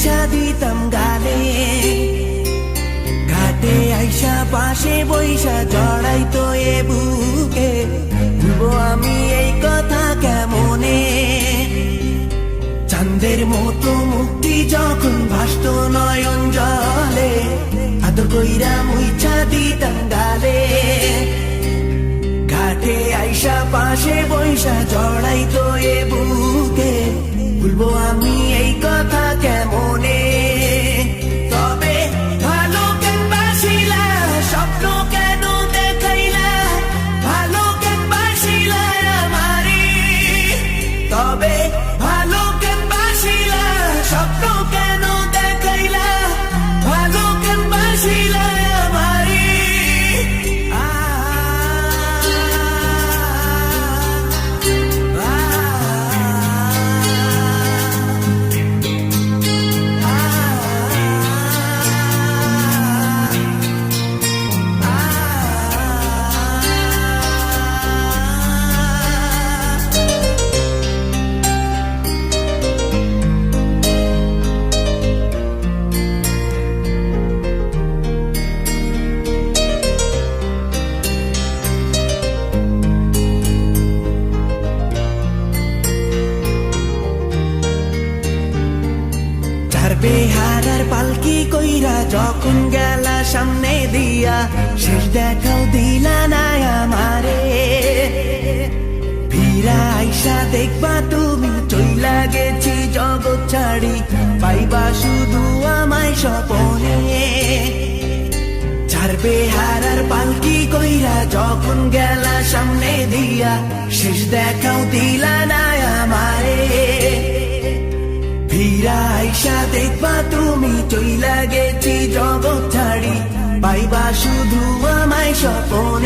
মুইছা দিতাম গালে, ঘাটে আইসা পাশে বইসা জড়াইতো এ বুকে, ভুলবো আমি এই কথা কেমনে? চাঁদের মতো মুক্তি যখন ভাসত নয়ন জলে, আদর কইরা মুইছা দিতাম গালে, ঘাটে আইসা পাশে বইসা জড়াইতো এ বুকে, ভুলবো আমি এই কথা কেমনে? তবে ভালো কেন বাসিলা, স্বপ্ন কেন দেখাইলা, ভালো কেন বাসিলা আমারে? তবে ভালো কেন বাসিলা, স্বপ্ন কেন দেখাইলা, ভালো কেন বাসিলা আমারে? বেহারার পালকি কইরা যখন গেলা সামনে দিয়া, শেষ দেখাও দিলা না আমারে। ফিরা আইসা দেখবা তুমি চইলা গেছি জগৎ ছাড়ি, পাইবা শুধু আমায় স্বপনে। চার বেহারার পালকি কইরা যখন গেলা সামনে দিয়া, শেষ দেখাও দিলা না আমারে। ফিরা আইসা দেখবা তুমি চইলা গেছি জগৎ ছাড়ি, পাইবা শুধু আমায় স্বপনে।